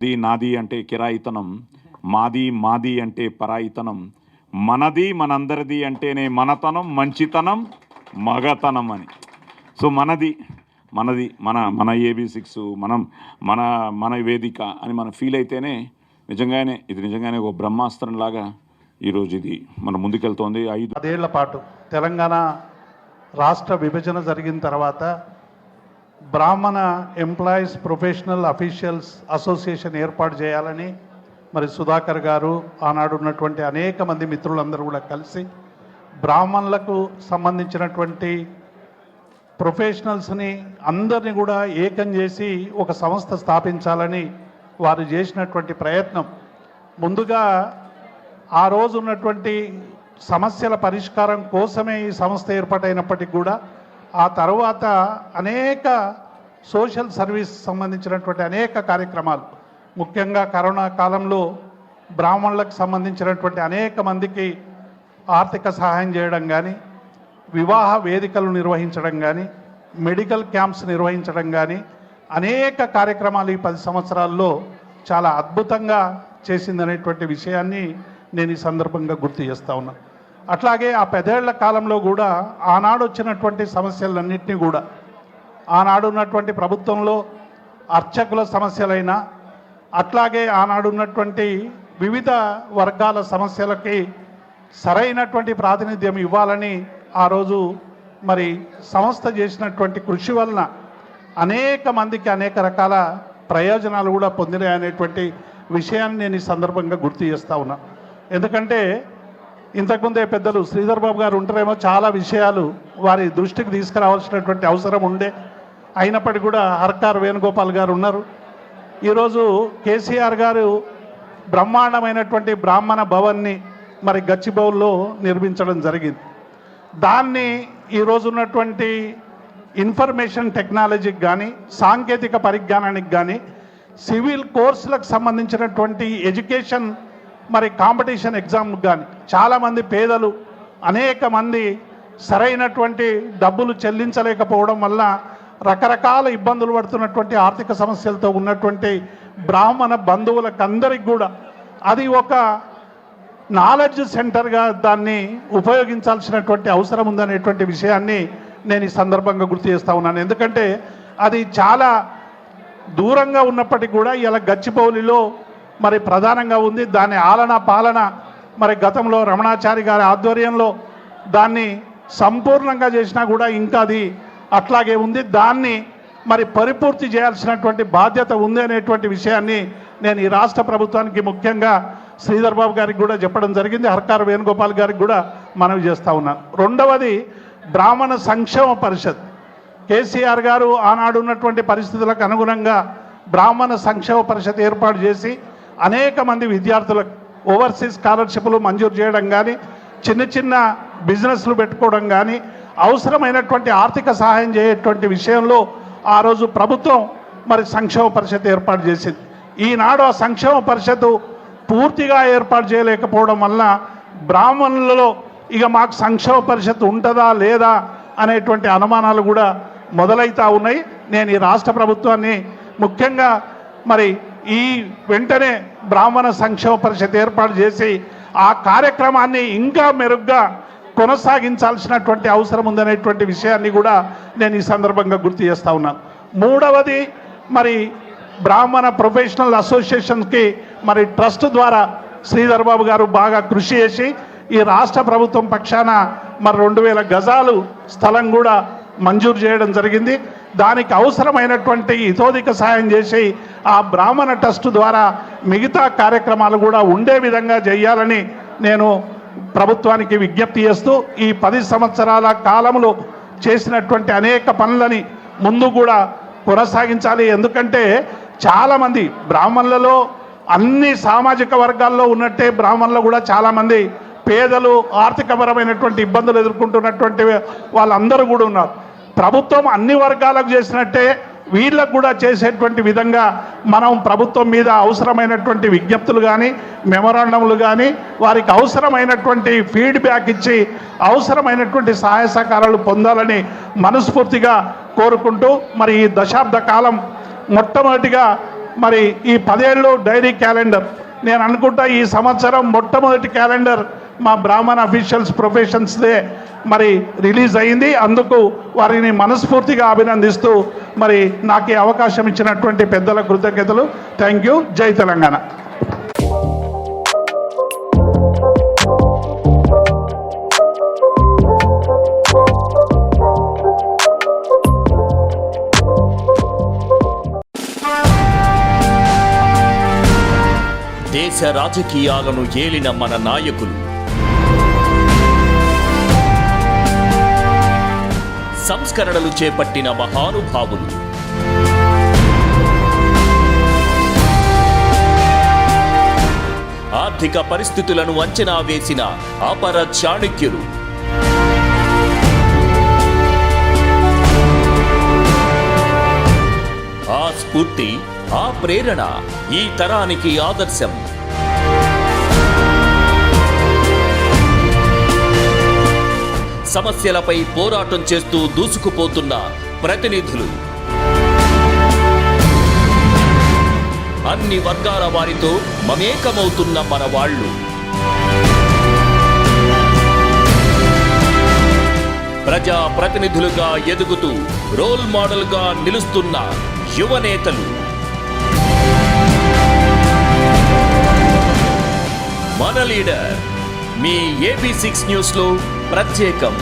The నాది అంటే కిరాయితనం, మాది మాది అంటే పరాయితనం, మనది మనందరిది అంటేనే మనతనం, మంచితనం, మగతనం అని. సో మనది మనది మన మన AB6 మనం మన మన వేదిక అని మనం ఫీల్ అయితేనే నిజంగానే ఒక బ్రహ్మాస్త్రంలాగా ఈరోజు ఇది మన ముందుకెళ్తోంది. 5 ఏళ్ల పాటు తెలంగాణ రాష్ట్ర విభజన జరిగిన తర్వాత బ్రాహ్మణ ఎంప్లాయీస్ ప్రొఫెషనల్ అఫీషియల్స్ అసోసియేషన్ ఏర్పాటు చేయాలని మరి సుధాకర్ గారు ఆనాడు ఉన్నటువంటి అనేక మంది మిత్రులందరూ కూడా కలిసి బ్రాహ్మణులకు సంబంధించినటువంటి ప్రొఫెషనల్స్ని అందరినీ కూడా ఏకం చేసి ఒక సంస్థ స్థాపించాలని వారు చేసినటువంటి ప్రయత్నం. ముందుగా ఆ రోజు ఉన్నటువంటి సమస్యల పరిష్కారం కోసమే ఈ సంస్థ ఏర్పాటైనప్పటికీ కూడా ఆ తర్వాత అనేక సోషల్ సర్వీస్ సంబంధించినటువంటి అనేక కార్యక్రమాలు, ముఖ్యంగా కరోనా కాలంలో బ్రాహ్మణులకు సంబంధించినటువంటి అనేక మందికి ఆర్థిక సహాయం చేయడం కానీ, వివాహ వేదికలు నిర్వహించడం కానీ, మెడికల్ క్యాంప్స్ నిర్వహించడం కానీ అనేక కార్యక్రమాలు ఈ 10 సంవత్సరాల్లో చాలా అద్భుతంగా చేసిందనేటువంటి విషయాన్ని నేను ఈ సందర్భంగా గుర్తు చేస్తూ ఉన్నాను. అట్లాగే ఆ 10 ఏళ్ల కాలంలో కూడా ఆనాడు వచ్చినటువంటి సమస్యలన్నింటినీ కూడా ఆనాడు ఉన్నటువంటి ప్రభుత్వంలో అర్చకుల సమస్యలైనా, అట్లాగే ఆనాడు ఉన్నటువంటి వివిధ వర్గాల సమస్యలకి సరైనటువంటి ప్రాతినిధ్యం ఇవ్వాలని ఆ రోజు మరి సంస్థ చేసినటువంటి కృషి వలన అనేక మందికి అనేక రకాల ప్రయోజనాలు కూడా పొందినాయనేటువంటి విషయాన్ని నేను ఈ సందర్భంగా గుర్తు చేస్తూ ఉన్నా. ఎందుకంటే ఇంతకుముందే పెద్దలు శ్రీధర్ బాబు గారు ఉంటారేమో చాలా విషయాలు వారి దృష్టికి తీసుకురావాల్సినటువంటి అవసరం ఉండే, అయినప్పటికీ కూడా హర్కార్ వేణుగోపాల్ గారు ఉన్నారు. ఈరోజు కేసీఆర్ గారు బ్రహ్మాండమైనటువంటి బ్రాహ్మణ భవన్ని మరి గచ్చిబౌల్లో నిర్మించడం జరిగింది. దాన్ని ఈరోజు ఉన్నటువంటి ఇన్ఫర్మేషన్ టెక్నాలజీకి కానీ, సాంకేతిక పరిజ్ఞానానికి కానీ, సివిల్ కోర్సులకు సంబంధించినటువంటి ఎడ్యుకేషన్ మరి కాంపిటీషన్ ఎగ్జామ్కి కానీ చాలామంది పేదలు అనేక మంది సరైనటువంటి డబ్బులు చెల్లించలేకపోవడం వల్ల రకరకాల ఇబ్బందులు పడుతున్నటువంటి ఆర్థిక సమస్యలతో ఉన్నటువంటి బ్రాహ్మణ బంధువులకు అందరికి కూడా అది ఒక నాలెడ్జ్ సెంటర్గా దాన్ని ఉపయోగించాల్సినటువంటి అవసరం ఉందనేటువంటి విషయాన్ని నేను ఈ సందర్భంగా గుర్తు చేస్తూ ఉన్నాను. ఎందుకంటే అది చాలా దూరంగా ఉన్నప్పటికీ కూడా ఇలా గచ్చిబౌలిలో మరి ప్రధానంగా ఉంది. దాని ఆలన పాలన మరి గతంలో రమణాచారి గారి ఆధ్వర్యంలో దాన్ని సంపూర్ణంగా చేసినా కూడా ఇంకా అది అట్లాగే ఉంది. దాన్ని మరి పరిపూర్తి చేయాల్సినటువంటి బాధ్యత ఉంది అనేటువంటి విషయాన్ని నేను ఈ రాష్ట్ర ప్రభుత్వానికి, ముఖ్యంగా శ్రీధర్ బాబు గారికి కూడా చెప్పడం జరిగింది. హర్కార్ వేణుగోపాల్ గారికి కూడా మనవి చేస్తూ ఉన్నాను. రెండవది బ్రాహ్మణ సంక్షేమ పరిషత్. కేసీఆర్ గారు ఆనాడు ఉన్నటువంటి పరిస్థితులకు అనుగుణంగా బ్రాహ్మణ సంక్షేమ పరిషత్ ఏర్పాటు చేసి అనేక మంది విద్యార్థులకు ఓవర్సీస్ స్కాలర్షిప్లు మంజూరు చేయడం కానీ, చిన్న చిన్న బిజినెస్లు పెట్టుకోవడం కానీ, అవసరమైనటువంటి ఆర్థిక సహాయం చేయటువంటి విషయంలో ఆ రోజు ప్రభుత్వం మరి సంక్షేమ పరిషత్ ఏర్పాటు చేసింది. ఈనాడు ఆ సంక్షేమ పరిషత్తు పూర్తిగా ఏర్పాటు చేయలేకపోవడం వల్ల బ్రాహ్మణులలో ఇక మాకు సంక్షేమ పరిషత్ ఉంటుందా లేదా అనేటువంటి అనుమానాలు కూడా మొదలవుతూ ఉన్నాయి. నేను ఈ రాష్ట్ర ప్రభుత్వాన్ని ముఖ్యంగా మరి ఈ వెంటనే బ్రాహ్మణ సంక్షేమ పరిషత్ ఏర్పాటు చేసి ఆ కార్యక్రమాన్ని ఇంకా మెరుగ్గా కొనసాగించాల్సినటువంటి అవసరం ఉందనేటువంటి విషయాన్ని కూడా నేను ఈ సందర్భంగా గుర్తు చేస్తూ ఉన్నాను. మూడవది మరి బ్రాహ్మణ ప్రొఫెషనల్ అసోసియేషన్కి మరి ట్రస్ట్ ద్వారా శ్రీధర్ బాబు గారు బాగా కృషి చేసి ఈ రాష్ట్ర ప్రభుత్వం పక్షాన మరి 2000 గజాలు స్థలం కూడా మంజూరు చేయడం జరిగింది. దానికి అవసరమైనటువంటి ఇతోధిక సాయం చేసి ఆ బ్రాహ్మణ ట్రస్ట్ ద్వారా మిగతా కార్యక్రమాలు కూడా ఉండే విధంగా చేయాలని నేను ప్రభుత్వానికి విజ్ఞప్తి చేస్తూ ఈ 10 సంవత్సరాల కాలంలో చేసినటువంటి అనేక పనులని ముందు కూడా కొనసాగించాలి. ఎందుకంటే చాలామంది బ్రాహ్మణులలో అన్ని సామాజిక వర్గాల్లో ఉన్నట్టే బ్రాహ్మణులు కూడా చాలామంది పేదలు, ఆర్థికపరమైనటువంటి ఇబ్బందులు ఎదుర్కొంటున్నటువంటి వాళ్ళందరూ కూడా ఉన్నారు. ప్రభుత్వం అన్ని వర్గాలకు చేసినట్టే వీళ్ళకు కూడా చేసేటువంటి విధంగా మనం ప్రభుత్వం మీద అవసరమైనటువంటి విజ్ఞప్తులు కానీ, మెమరాండంలు కానీ, వారికి అవసరమైనటువంటి ఫీడ్బ్యాక్ ఇచ్చి అవసరమైనటువంటి సహాయ సహకారాలు పొందాలని మనస్ఫూర్తిగా కోరుకుంటూ మరి ఈ దశాబ్ద కాలం మొట్టమొదటిగా మరి ఈ 10 ఏళ్ళు డైరీ క్యాలెండర్ నేను అనుకుంటా ఈ సంవత్సరం మొట్టమొదటి క్యాలెండర్ మా బ్రాహ్మణ అఫీషియల్స్ ప్రొఫెషన్స్దే మరి రిలీజ్ అయింది. అందుకు వారిని మనస్ఫూర్తిగా అభినందిస్తూ మరి నాకు ఈ అవకాశం ఇచ్చినటువంటి పెద్దల కృతజ్ఞతలు. Thank you. జై తెలంగాణ. దేశ రాజకీయాలను ఏలిన మన నాయకులు, సంస్కరణలు చేపట్టిన మహానుభావులు, ఆర్థిక పరిస్థితులను అంచనా వేసిన అపర చాణక్యులు, ఆ స్ఫూర్తి, ఆ ప్రేరణ ఈ తరానికి ఆదర్శం. సమస్యలపై పోరాటం చేస్తూ దూసుకుపోతున్న ప్రతినిధులు, అన్ని వర్గాల వారితో మమేకమవుతున్న మన వాళ్ళు, ప్రజా ప్రతినిధులుగా ఎదుగుతూ రోల్ మోడల్గా నిలుస్తున్న యువనేతలు, మన లీడర్ మీ AB6 న్యూస్లో ప్రత్యేకం.